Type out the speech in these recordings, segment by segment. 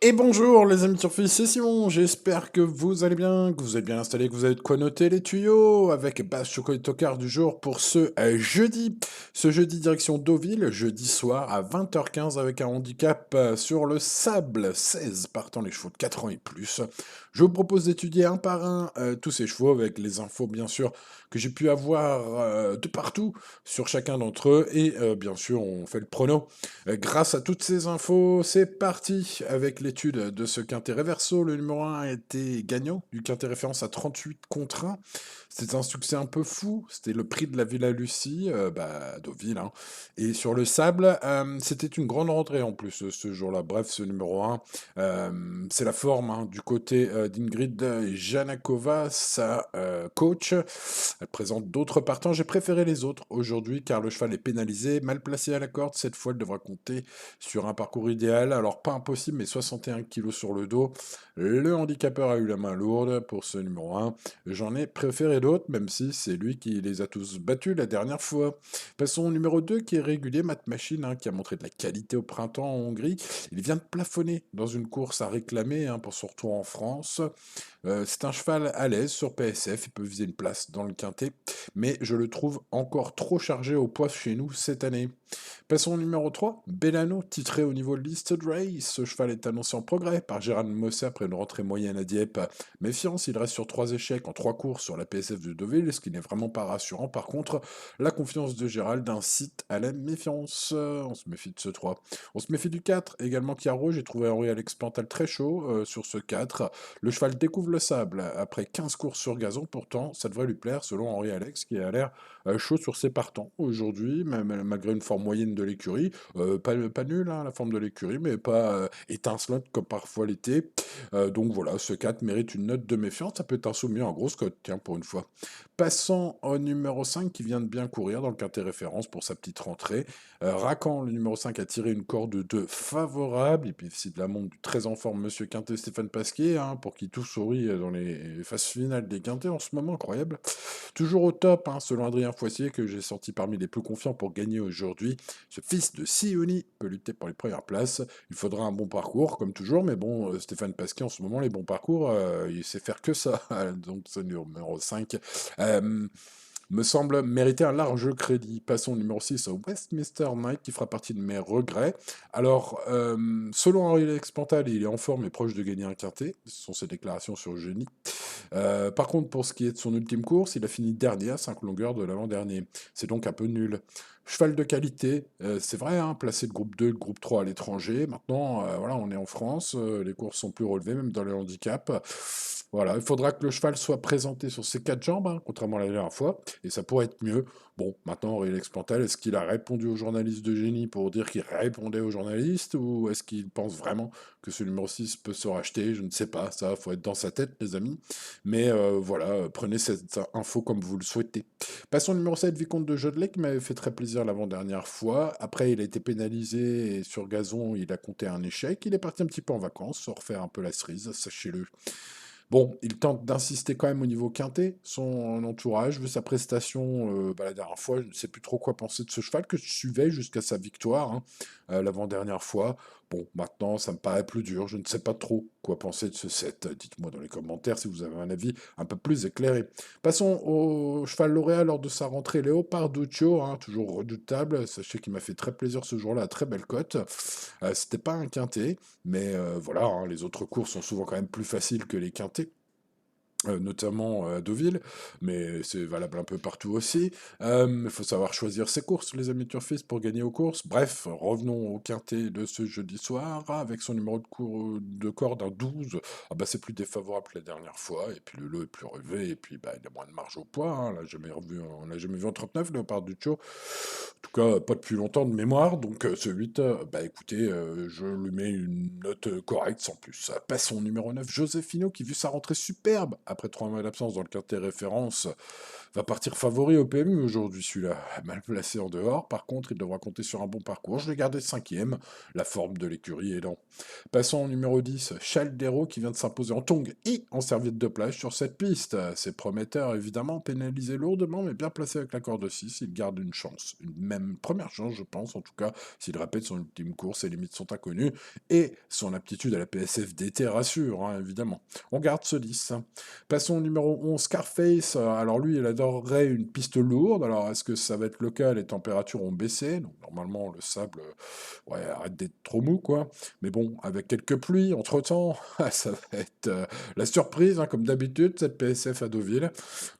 Et bonjour les amis turfistes, c'est Simon, j'espère que vous allez bien, que vous êtes bien installés, que vous avez de quoi noter les tuyaux avec Basse Choco et Tocard du jour pour ce jeudi. Ce jeudi direction Deauville, jeudi soir à 20h15 avec un handicap sur le sable, 16 partant les chevaux de 4 ans et plus. Je vous propose d'étudier un par un tous ces chevaux avec les infos bien sûr que j'ai pu avoir de partout sur chacun d'entre eux et bien sûr on fait le prono. Grâce à toutes ces infos, c'est parti avec l'étude de ce quintet réverso. Le numéro 1 a été gagnant du quintet référence à 38 contre 1. C'était un succès un peu fou. C'était le prix de la Villa Lucie, Deauville, hein. Et sur le sable, c'était une grande rentrée en plus ce jour-là. Bref, ce numéro 1, c'est la forme hein, du côté d'Ingrid Janakova, sa coach. Elle présente d'autres partants. J'ai préféré les autres aujourd'hui car le cheval est pénalisé, mal placé à la corde. Cette fois, elle devra compter sur un parcours idéal. Alors, pas impossible, mais 61 kilos sur le dos. Le handicapeur a eu la main lourde pour ce numéro 1. J'en ai préféré d'autres, même si c'est lui qui les a tous battus la dernière fois. Passons au numéro 2 qui est régulier, Matt Machine, hein, qui a montré de la qualité au printemps en Hongrie. Il vient de plafonner dans une course à réclamer hein, pour son retour en France. C'est un cheval à l'aise sur PSF, il peut viser une place dans le quintet, mais je le trouve encore trop chargé au poids chez nous cette année. Passons au numéro 3, Bellano, titré au niveau Listed Race. Ce cheval est annoncé en progrès par Gérard Mossé après une rentrée moyenne à Dieppe. Méfiance, il reste sur 3 échecs en 3 courses sur la PSF de Deauville, ce qui n'est vraiment pas rassurant. Par contre, la confiance de Gérald incite à la méfiance. On se méfie de ce 3. On se méfie du 4, également Chiaro. J'ai trouvé Henri Alex Pantal très chaud sur ce 4. Le cheval découvre le sable après 15 courses sur gazon, pourtant ça devrait lui plaire selon Henri Alex qui a l'air chaud sur ses partants aujourd'hui, même malgré une forme moyenne de l'écurie. Pas nulle hein, la forme de l'écurie, mais pas étincelante comme parfois l'été. Donc voilà, ce 4 mérite une note de méfiance. Ça peut être un soumis en grosse cote, tiens, pour une fois. Passons au numéro 5 qui vient de bien courir dans le quintet référence pour sa petite rentrée. Racan, le numéro 5, a tiré une corde de favorable. Et puis, c'est de la montre du très en forme Monsieur Quintet Stéphane Pasquier, hein, pour qui tout sourit dans les phases finales des Quintets en ce moment, incroyable. Toujours au top, hein, selon Adrien Foissier, que j'ai sorti parmi les plus confiants pour gagner aujourd'hui. Ce fils de Sioni peut lutter pour les premières places. Il faudra un bon parcours, comme toujours, mais bon, Stéphane Pasquier, en ce moment, les bons parcours, il sait faire que ça. Donc, ce numéro 5. Euh, me semble mériter un large crédit. Passons au numéro 6, au Westminster Knight, qui fera partie de mes regrets. Alors, selon Henri Expantal, il est en forme et proche de gagner un quintet. Ce sont ses déclarations sur le génie. Par contre, pour ce qui est de son ultime course, il a fini dernier à 5 longueurs de l'avant-dernier. C'est donc un peu nul. Cheval de qualité, c'est vrai, hein, placé le groupe 2 le groupe 3 à l'étranger. Maintenant, voilà, on est en France, les courses sont plus relevées, même dans le handicap. Voilà, il faudra que le cheval soit présenté sur ses quatre jambes, hein, contrairement à la dernière fois, et ça pourrait être mieux. Bon, maintenant, Aurélien Expantal, est-ce qu'il a répondu aux journalistes de génie pour dire qu'il répondait aux journalistes, ou est-ce qu'il pense vraiment que ce numéro 6 peut se racheter? Je ne sais pas, ça, faut être dans sa tête, les amis. Mais voilà, prenez cette info comme vous le souhaitez. Passons au numéro 7, Vicomte de Jodelet, qui m'avait fait très plaisir l'avant-dernière fois. Après, il a été pénalisé et sur gazon, il a compté un échec. Il est parti un petit peu en vacances, sans refaire un peu la cerise, sachez-le. Bon, il tente d'insister quand même au niveau quintet, son entourage, vu sa prestation la dernière fois, je ne sais plus trop quoi penser de ce cheval que je suivais jusqu'à sa victoire, hein, l'avant-dernière fois. Bon, maintenant, ça me paraît plus dur, je ne sais pas trop quoi penser de ce set. Dites-moi dans les commentaires si vous avez un avis un peu plus éclairé. Passons au cheval lauréat lors de sa rentrée, Léopard Duccio, hein, toujours redoutable. Sachez qu'il m'a fait très plaisir ce jour-là, à très belle cote. C'était pas un quintet, mais voilà, hein, les autres courses sont souvent quand même plus faciles que les quintets. Notamment à Deauville, mais c'est valable un peu partout aussi. Il faut savoir choisir ses courses, les amis turfistes, pour gagner aux courses. Bref, revenons au quintet de ce jeudi soir, avec son numéro de corde, un 12. Ah bah, c'est plus défavorable que la dernière fois, et puis le lot est plus relevé, et puis bah, il a moins de marge au poids. Hein. On l'a jamais vu en 39, Léopard Duccio. En tout cas, pas depuis longtemps de mémoire, donc ce 8, bah écoutez, je lui mets une note correcte sans plus. Passons au numéro 9, Josefino, qui vu sa rentrée superbe après 3 mois d'absence dans le quintet référence, va partir favori au PMU aujourd'hui, celui-là. Mal placé en dehors, par contre, il devra compter sur un bon parcours. Je l'ai gardé cinquième, la forme de l'écurie est lent. Passons au numéro 10, Chaldero qui vient de s'imposer en tong et en serviette de plage sur cette piste. C'est prometteur, évidemment, pénalisé lourdement, mais bien placé avec la corde 6. Il garde une chance, une même première chance, je pense, en tout cas, s'il répète son ultime course, ses limites sont inconnues, et son aptitude à la PSF d'été rassure, hein, évidemment. On garde ce 10. Passons au numéro 11, Scarface. Alors lui, il adorerait une piste lourde. Alors est-ce que ça va être le cas? Les températures ont baissé. Donc normalement, le sable, ouais, arrête d'être trop mou, quoi. Mais bon, avec quelques pluies, entre-temps, ça va être la surprise, hein, comme d'habitude, cette PSF à Deauville.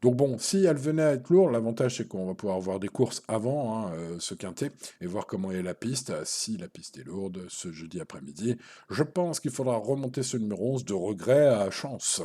Donc bon, si elle venait à être lourde, l'avantage c'est qu'on va pouvoir voir des courses avant, hein, ce quintet et voir comment est la piste. Si la piste est lourde ce jeudi après-midi, je pense qu'il faudra remonter ce numéro 11 de regret à chance.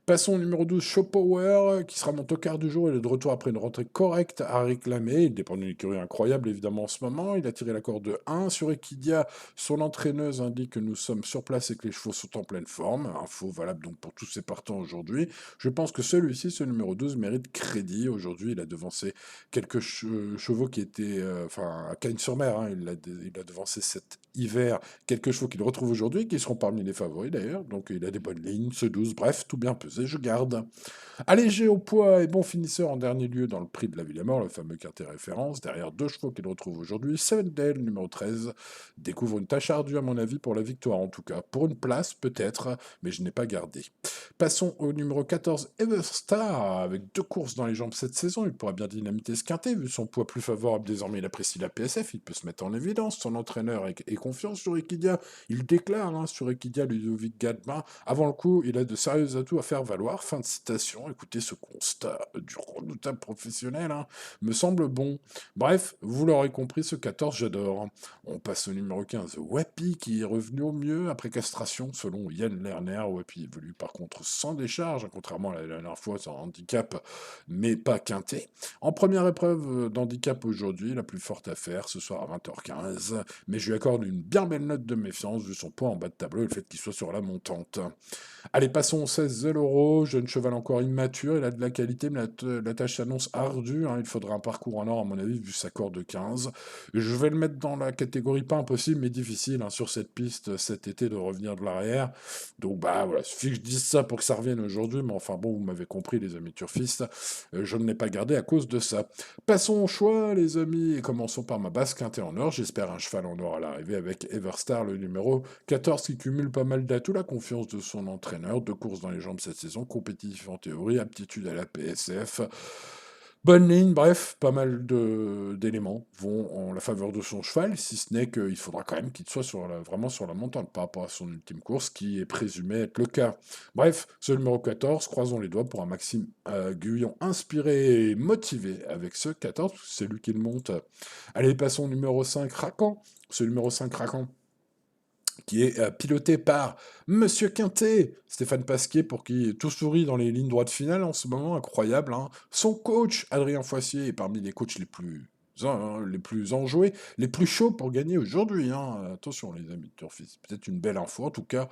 Passons au numéro 12, Show Power, qui sera mon tocard du jour. Il est de retour après une rentrée correcte à réclamer. Il dépend d'une écurie incroyable, évidemment, en ce moment. Il a tiré la corde de 1 sur Equidia. Son entraîneuse indique que nous sommes sur place et que les chevaux sont en pleine forme. Info valable donc pour tous ses partants aujourd'hui. Je pense que celui-ci, ce numéro 12, mérite crédit. Aujourd'hui, il a devancé quelques chevaux qui étaient... Enfin, à Cagnes-sur-Mer, hein, il a devancé cet hiver quelques chevaux qu'il retrouve aujourd'hui, qui seront parmi les favoris d'ailleurs. Donc il a des bonnes lignes, ce 12, bref, tout bien pesé, je garde. Allégé au poids et bon finisseur en dernier lieu dans le prix de la Villemort, le fameux quintet référence, derrière deux chevaux qu'il retrouve aujourd'hui. Sevendale, numéro 13, découvre une tâche ardue à mon avis pour la victoire en tout cas. Pour une place peut-être, mais je n'ai pas gardé. Passons au numéro 14, Everstar, avec deux courses dans les jambes cette saison. Il pourra bien dynamiter ce quintet, vu son poids plus favorable désormais il apprécie la PSF, il peut se mettre en évidence. Son entraîneur est confiant sur Equidia. Il déclare, hein, sur Equidia, Ludovic Gadbin, avant le coup, il a de sérieux atouts à faire valoir. Fin de citation. Écoutez, ce constat du redoutable professionnel, hein, me semble bon. Bref, vous l'aurez compris, ce 14, j'adore. On passe au numéro 15, Wapi, qui est revenu au mieux après castration, selon Yann Lerner. Wapi évolue par contre sans décharge, contrairement à la dernière fois, sans handicap, mais pas quinté. En première épreuve d'handicap aujourd'hui, la plus forte à faire, ce soir à 20h15, mais je lui accorde une bien belle note de méfiance, vu son poids en bas de tableau et le fait qu'il soit sur la montante. Allez, passons au 16 euros. Jeune cheval encore immature, il a de la qualité, mais la tâche s'annonce ardue, hein. Il faudra un parcours en or, à mon avis, vu sa corde de 15. Je vais le mettre dans la catégorie pas impossible, mais difficile, hein, sur cette piste cet été de revenir de l'arrière. Donc, bah voilà, suffit que je dise ça pour que ça revienne aujourd'hui, mais enfin bon, vous m'avez compris, les amis turfistes, je ne l'ai pas gardé à cause de ça. Passons au choix, les amis, et commençons par ma basse quintée en or. J'espère un cheval en or à l'arrivée avec Everstar, le numéro 14, qui cumule pas mal d'atouts, la confiance de son entraîneur, deux courses dans les jambes cette saison, compétitif en théorie, aptitude à la PSF. Bonne ligne, bref, pas mal d'éléments vont en la faveur de son cheval, si ce n'est qu'il faudra quand même qu'il soit vraiment sur la montante par rapport à son ultime course, qui est présumé être le cas. Bref, ce numéro 14, croisons les doigts pour un Maxime Guyon inspiré et motivé avec ce 14, c'est lui qui le monte. Allez, passons au numéro 5, Racan. Ce numéro 5, Racan, qui est piloté par Monsieur Quintet, Stéphane Pasquier, pour qui tout sourit dans les lignes droites finales en ce moment, incroyable, hein. Son coach, Adrien Foissier, est parmi les coachs les plus enjoués, les plus chauds pour gagner aujourd'hui, hein. Attention les amis de Turfis, peut-être une belle info, en tout cas,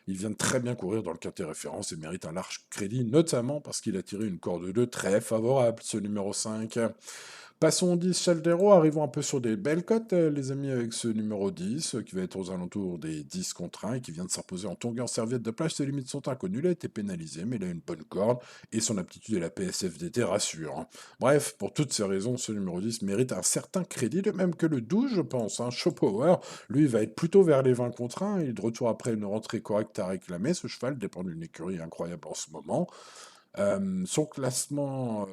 il vient de très bien courir dans le Quintet référence et mérite un large crédit, notamment parce qu'il a tiré une corde 2 très favorable, ce numéro 5. Passons au 10, Chaldero, arrivons un peu sur des belles cotes, les amis, avec ce numéro 10, qui va être aux alentours des 10 contre 1 et qui vient de s'imposer en tongue en serviette de plage. Ses limites sont inconnues, il a été pénalisé, mais il a une bonne corde et son aptitude à la PSFDT rassure, hein. Bref, pour toutes ces raisons, ce numéro 10 mérite un certain crédit, de même que le 12, je pense, hein. Show Power, lui, va être plutôt vers les 20 contre 1, il est de retour après une rentrée correcte à réclamer. Ce cheval dépend d'une écurie incroyable en ce moment. Son classement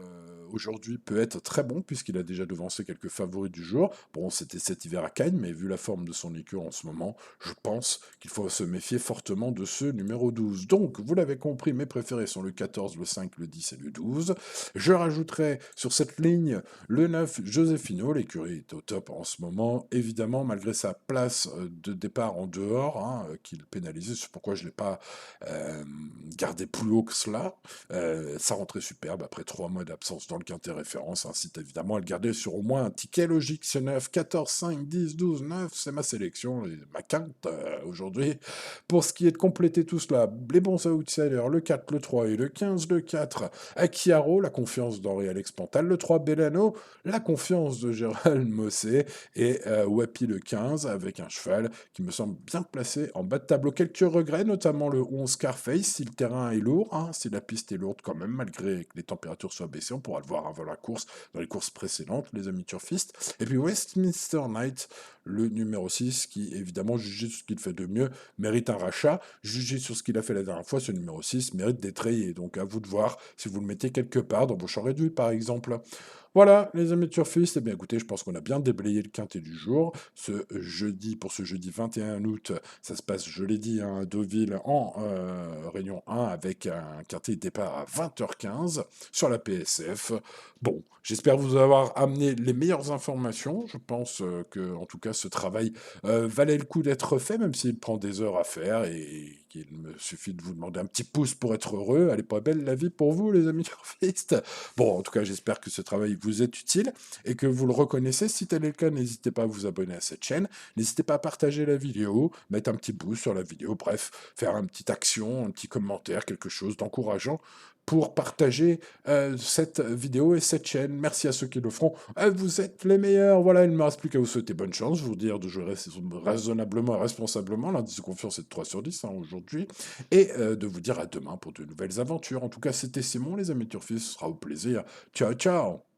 aujourd'hui peut être très bon puisqu'il a déjà devancé quelques favoris du jour. Bon, c'était cet hiver à Cannes, mais vu la forme de son écurie en ce moment, je pense qu'il faut se méfier fortement de ce numéro 12. Donc, vous l'avez compris, mes préférés sont le 14, le 5, le 10 et le 12. Je rajouterai sur cette ligne le 9, Josefino. L'écurie est au top en ce moment, évidemment, malgré sa place de départ en dehors, hein, qu'il pénalisait. C'est pourquoi je ne l'ai pas gardé plus haut que cela. sa rentrée superbe après 3 mois d'absence dans le quintet référence incite évidemment à le garder sur au moins un ticket logique. Ce 9, 14, 5, 10, 12, 9, c'est ma sélection, et ma quinte aujourd'hui. Pour ce qui est de compléter tout cela, les bons outsiders, le 4, le 3 et le 15, le 4, Akiaro, la confiance d'Henri Alex Pantal, le 3, Bellano, la confiance de Gérald Mossé, et Wapi le 15, avec un cheval qui me semble bien placé en bas de tableau. Quelques regrets, notamment le 11 Scarface, si le terrain est lourd, hein, si la piste est lourde quand même, malgré que les températures soient baissées, on pourra le voir avant la course, dans les courses précédentes, les amis turfistes. Et puis Westminster Knight, le numéro 6, qui évidemment, jugé sur ce qu'il fait de mieux, mérite un rachat. Jugé sur ce qu'il a fait la dernière fois, ce numéro 6 mérite d'être rayé. Donc à vous de voir si vous le mettez quelque part, dans vos champs réduits par exemple. Voilà, les amis turfistes, eh bien écoutez, je pense qu'on a bien déblayé le quintet du jour. Ce jeudi, pour ce jeudi 21 août, ça se passe, je l'ai dit, hein, à Deauville en Réunion 1 avec un quintet de départ à 20h15 sur la PSF. Bon, j'espère vous avoir amené les meilleures informations. Je pense que, en tout cas, ce travail valait le coup d'être fait, même s'il prend des heures à faire et qu'il me suffit de vous demander un petit pouce pour être heureux. Elle est pas belle la vie pour vous, les amis turfistes. Bon, en tout cas, j'espère que ce travail vous est utile et que vous le reconnaissez. Si tel est le cas, n'hésitez pas à vous abonner à cette chaîne. N'hésitez pas à partager la vidéo, mettre un petit pouce sur la vidéo, bref, faire une petite action, un petit commentaire, quelque chose d'encourageant pour partager cette vidéo et cette chaîne. Merci à ceux qui le feront. Vous êtes les meilleurs. Voilà, il ne me reste plus qu'à vous souhaiter bonne chance, vous dire de jouer raisonnablement et responsablement. L'indice de confiance est de 3 sur 10 hein, aujourd'hui. Et de vous dire à demain pour de nouvelles aventures. En tout cas, c'était Simon, les amis turfistes. Ce sera au plaisir. Ciao, ciao.